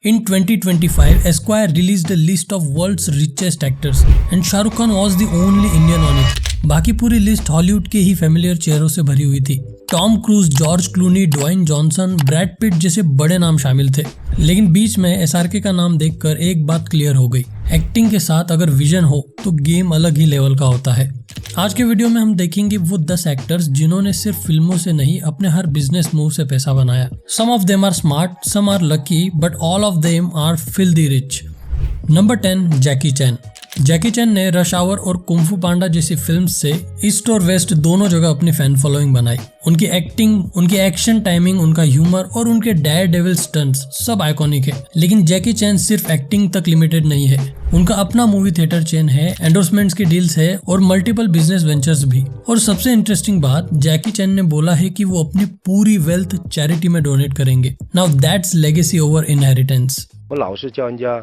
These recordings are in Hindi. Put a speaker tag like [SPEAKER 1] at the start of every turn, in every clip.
[SPEAKER 1] In 2025, Esquire released a list of world's richest actors and Shah Rukh Khan was the only Indian on it. बाकी पूरी लिस्ट हॉलीवुड के ही फेमिलियर चेहरों से भरी हुई थी। Tom cruise, George Clooney, Dwayne Johnson, Brad Pitt जैसे बड़े नाम शामिल थे। लेकिन बीच में एसआरके का नाम देखकर एक बात क्लियर हो गई, एक्टिंग के साथ अगर विजन हो तो गेम अलग ही लेवल का होता है। आज के वीडियो में हम देखेंगे वो 10 एक्टर्स जिन्होंने सिर्फ फिल्मों से नहीं अपने हर बिजनेस मूव से पैसा बनाया। Some of them are smart, some are lucky, but all of them are filthy rich. Number 10, Jackie Chan. Jackie Chan ने रश आवर और कुंफू पांडा जैसी फिल्म्स से ईस्ट और वेस्ट दोनों जगह अपनी फैन फॉलोइंग बनाई। उनकी एक्टिंग, उनकी एक्शन टाइमिंग, उनका ह्यूमर और उनके डेयर डेविल स्टंट्स सब आइकॉनिक है। लेकिन जैकी चैन सिर्फ एक्टिंग तक लिमिटेड नहीं है, उनका अपना मूवी थिएटर चेन है, एंडोर्समेंट्स की डील्स है और मल्टीपल बिजनेस वेंचर्स भी। और सबसे इंटरेस्टिंग बात, जैकी चैन ने बोला है कि वो अपनी पूरी वेल्थ चैरिटी में डोनेट करेंगे। Now that's legacy over inheritance.
[SPEAKER 2] 我老是叫人家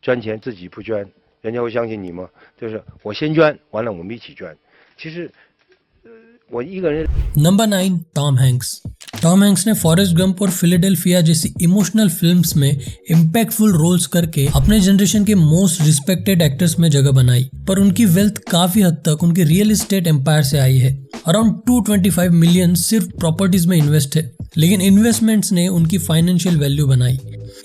[SPEAKER 2] 捐钱，自己不捐，人家会相信你吗？就是我先捐，完了我们一起捐。其实，我一个人。
[SPEAKER 1] नंबर 9, टॉम हैंक्स। टॉम हैंक्स ने फॉरेस्ट गंप और फिलाडेल्फिया जैसी इमोशनल फिल्म्स में इम्पैक्टफुल रोल्स करके अपने जनरेशन के मोस्ट रिस्पेक्टेड एक्टर्स में जगह बनाई। पर उनकी वेल्थ काफी हद तक उनके रियल एस्टेट एम्पायर से आई है। अराउंड 225 मिलियन सिर्फ प्रॉपर्टीज में इन्वेस्ट है, लेकिन इन्वेस्टमेंट्स ने उनकी फाइनेंशियल वैल्यू बनाई।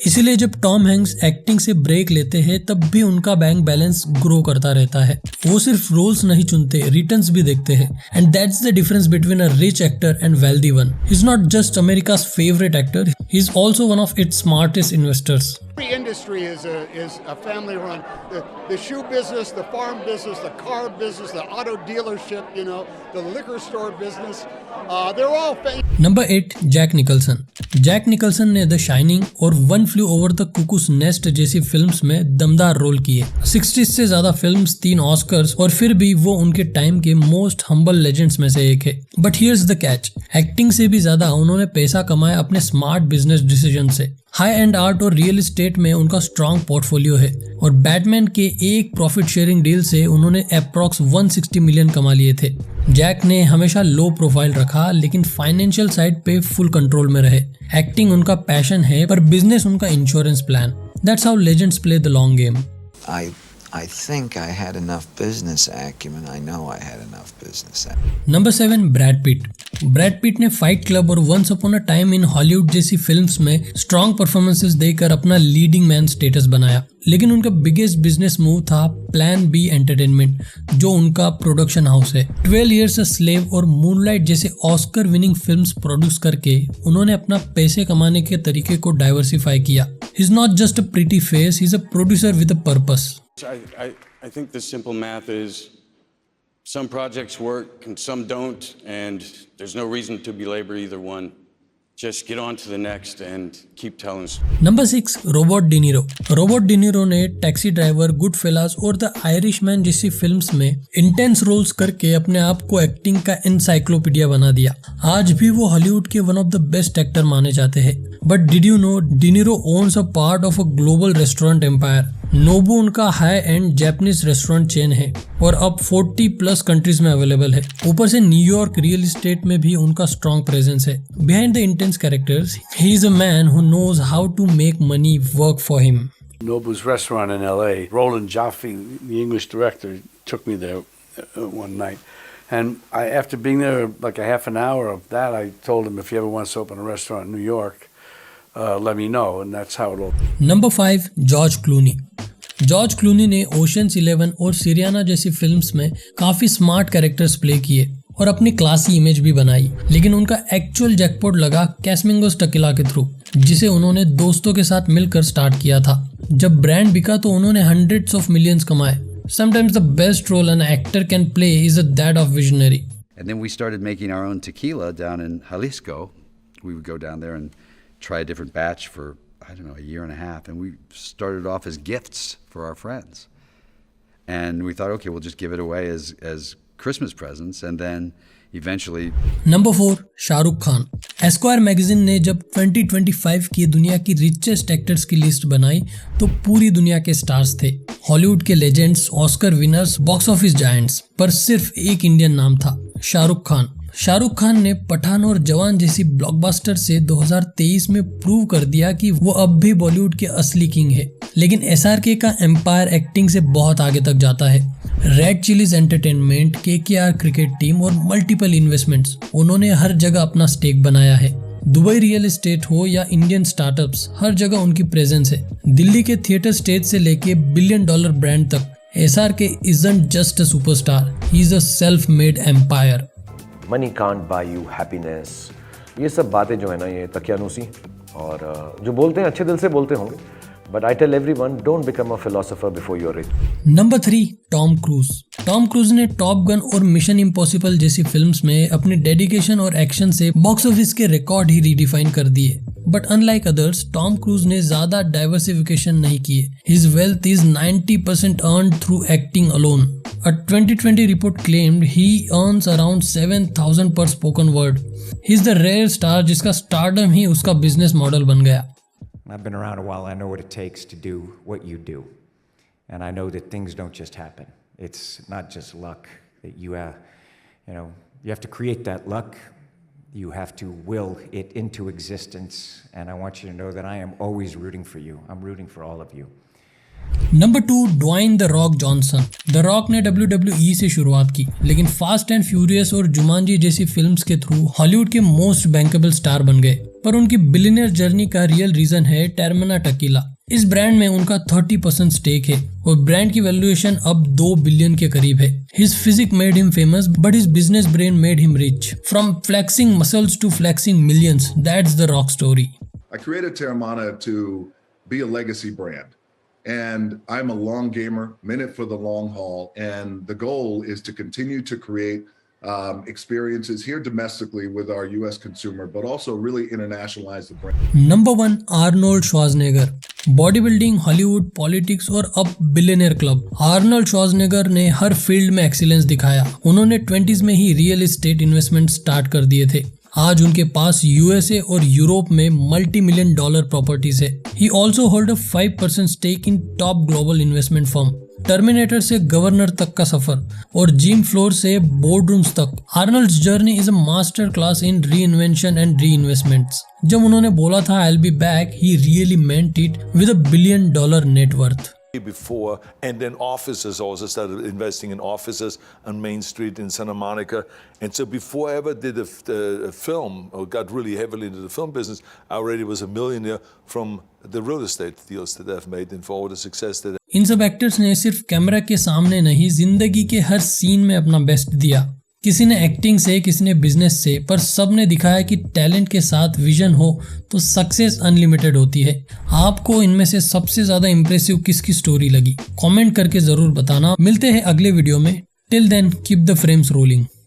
[SPEAKER 1] इसीलिए जब टॉम हैंक्स एक्टिंग से ब्रेक लेते हैं तब भी उनका बैंक बैलेंस ग्रो करता रहता है। वो सिर्फ रोल्स नहीं चुनते, रिटर्न्स भी देखते हैं। And that's the difference between a rich actor and wealthy one. He is not just America's favourite actor, he is also one of its smartest investors.
[SPEAKER 3] Every industry is a family run. The shoe business, the farm business, the car business, the auto dealership, the liquor store business. They're all famous.
[SPEAKER 1] Number 8, Jack Nicholson. Jack Nicholson ने द शाइनिंग और One Flew Over the Cuckoo's Nest जैसी फिल्म्स में दमदार रोल किए। 60 से ज्यादा फिल्म्स, 3 ऑस्कर्स और फिर भी वो उनके टाइम के मोस्ट हम्बल लेजेंड्स में से एक है। But here's the catch, acting से भी ज्यादा उन्होंने पैसा कमाया अपने स्मार्ट बिजनेस डिसीजन से। हाई एंड आर्ट और रियल एस्टेट में उनका स्ट्रॉन्ग पोर्टफोलियो है और बैटमैन के एक प्रॉफिट शेयरिंग डील से उन्होंने अप्रॉक्स 160 मिलियन कमा लिए थे। जैक ने हमेशा लो प्रोफाइल रखा, लेकिन फाइनेंशियल साइड पे फुल कंट्रोल में रहे। एक्टिंग उनका पैशन है पर बिजनेस उनका insurance plan. That's how legends play the long game.
[SPEAKER 4] I think I had enough business acumen. I know I had enough business acumen.
[SPEAKER 1] Number 7, Brad Pitt. Brad Pitt ने फाइट क्लब और once upon a time in Hollywood जैसी फिल्म्स में स्ट्रॉन्ग परफॉर्मेंसेस देकर अपना लीडिंग मैन स्टेटस बनाया। लेकिन उनका बिगेस्ट बिजनेस मूव था प्लान बी एंटरटेनमेंट, जो उनका प्रोडक्शन हाउस है। 12 Years a Slave और मूनलाइट जैसे ऑस्कर विनिंग फिल्म्स प्रोड्यूस करके उन्होंने अपना पैसे कमाने के तरीके को डाइवर्सिफाई किया। ही is not just a pretty face, he is a producer with a purpose.
[SPEAKER 5] I think the simple math is some projects work and some don't, and there's no reason to belabor either one. Just get on to the next and keep telling.
[SPEAKER 1] Number 6, Robert De Niro. Robert De Niro ने टैक्सी ड्राइवर, गुड फेलास और द आयरिशमैन जैसी फिल्म्स में इंटेंस रोल्स करके अपने आप को एक्टिंग का एनसाइक्लोपीडिया बना दिया। आज भी वो हॉलीवुड के one of the best actor माने जाते हैं। But did you know De Niro owns a part of a global restaurant empire. Nobu उनका high end Japanese restaurant chain है और अब 40+ कंट्रीज में अवेलेबल है। ऊपर से न्यूयॉर्क रियल एस्टेट में भी उनका स्ट्रॉन्ग प्रेजेंस है। Behind the intense characters, he is a man who knows how to make money work for him.
[SPEAKER 6] Nobu's restaurant in LA, Roland Jaffe, the English director, took me there one night. And after being there like a half an hour of that, I told him if he ever wants to open a restaurant in New York, let me know, and that's how it all.
[SPEAKER 1] Number 5, George Clooney. George Clooney ने ओशंस 11 और सिरियाना जैसी फिल्म्स में काफी स्मार्ट कैरेक्टर्स प्ले किए और अपनी क्लासी इमेज भी बनाई। लेकिन उनका एक्चुअल जैकपॉट लगा कैसमिंगोस टकीला के थ्रू, जिसे उन्होंने दोस्तों के साथ मिलकर स्टार्ट किया था। जब ब्रांड बिका तो उन्होंने हंड्रेड्स ऑफ मिलियंस कमाए। Sometimes the best role an actor can play is that of visionary.
[SPEAKER 7] And then we started making our own tequila down in Jalisco. We would go down there and try a different batch for, I don't know, a year and a half. And we started off as gifts for our friends. And we thought, okay, we'll just give it away as Christmas presents. And then eventually.
[SPEAKER 1] Number 4, Shahrukh Khan. Esquire magazine ने जब 2025 की दुनिया की रिचेस्ट एक्टर्स की लिस्ट बनाई तो पूरी दुनिया के स्टार्स थे। हॉलीवुड के legends, Oscar winners, box office giants, पर सिर्फ एक इंडियन नाम था, शाहरुख खान। शाहरुख खान ने पठान और जवान जैसी ब्लॉकबस्टर से 2023 में प्रूव कर दिया कि वो अब भी बॉलीवुड के असली किंग है। लेकिन SRK का एम्पायर एक्टिंग से बहुत आगे तक जाता है। Red chillies entertainment, KKR cricket team और मल्टीपल इन्वेस्टमेंट्स, उन्होंने हर जगह अपना स्टेक बनाया है। दुबई रियल एस्टेट हो या इंडियन स्टार्टअप्स, हर जगह उनकी प्रेजेंस है। दिल्ली के थिएटर स्टेज से लेके $1 बिलियन ब्रांड तक, SRK isn't just a superstar, he's a self-made empire.
[SPEAKER 8] Money can't buy you happiness. ये सब बातें जो है ना, ये तकियानुसी और जो बोलते हैं अच्छे दिल से बोलते होंगे, but I tell everyone, don't become a philosopher before you're rich.
[SPEAKER 1] Number 3, Tom cruise. Tom cruise ने टॉप गन और मिशन इम्पॉसिबल जैसी फिल्म्स में अपनी डेडिकेशन और एक्शन से बॉक्स ऑफिस के रिकॉर्ड ही रीडिफाइन कर दिए। But unlike others, Tom cruise ने ज्यादा डाइवर्सिफिकेशन नहीं किए। His wealth is 90% earned through acting alone. A 2020 report claimed he earns around 7,000 per spoken word. He's the rare star जिसका स्टारडम ही उसका बिजनेस मॉडल बन गया।
[SPEAKER 9] I've been around a while. I know what it takes to do what you do. And I know that things don't just happen. It's not just luck that you have to create that luck. You have to will it into existence. And I want you to know that I am always rooting for you. I'm rooting for all of you.
[SPEAKER 1] Number 2, Dwayne the rock Johnson. The rock ने WWE से शुरुआत की, लेकिन फास्ट एंड फ्यूरियस और जुमांजी जैसी फिल्म्स के थ्रू हॉलीवुड के मोस्ट बैंकेबल स्टार बन गए। पर उनकी बिलियनियर जर्नी का रियल रीजन है टर्मिना टेकीला। इस ब्रांड में उनका 30% स्टेक है और ब्रांड की वैल्यूएशन अब 2 बिलियन के करीब है। His physique made him famous, but his business brain made him rich. From flexing muscles to flexing millions, that's the Rock story.
[SPEAKER 10] I created Terramana to be a legacy brand. And I'm a long gamer, I'm in it for the long haul. And the goal is to continue to create experiences here domestically with our US consumer, but also really internationalize the brand.
[SPEAKER 1] Number 1, Arnold Schwarzenegger. Body building, Hollywood, politics और अब बिलियनियर क्लब। आर्नोल्ड श्वार्ज़नेगर ने हर फील्ड में एक्सीलेंस दिखाया। उन्होंने 20s में ही रियल एस्टेट इन्वेस्टमेंट स्टार्ट कर दिए थे। आज उनके पास USA और यूरोप में $multi-million प्रॉपर्टीज है। He also hold a 5% stake in top global investment firm. Terminator से गवर्नर तक का सफर और जिम फ्लोर से बोर्ड रूम्स तक, Arnold's journey is a master class in reinvention and reinvestments. जब उन्होंने बोला था I will be back, he really meant it with $1 billion net worth.
[SPEAKER 11] Before, and then offices, also started investing in offices on Main Street in Santa Monica. And so before I ever did a film or got really heavily into the film business, I already was a millionaire from the real estate deals that I've made and for all the success that
[SPEAKER 1] इन सब एक्टर्स ने सिर्फ कैमरा के सामने नहीं, जिंदगी के हर सीन में अपना बेस्ट दिया। किसी ने एक्टिंग से, किसी ने बिजनेस से, पर सब ने दिखाया कि टैलेंट के साथ विजन हो तो सक्सेस अनलिमिटेड होती है। आपको इनमें से सबसे ज्यादा इंप्रेसिव किसकी स्टोरी लगी? कमेंट करके जरूर बताना। मिलते हैं अगले वीडियो में। Till then keep the frames rolling.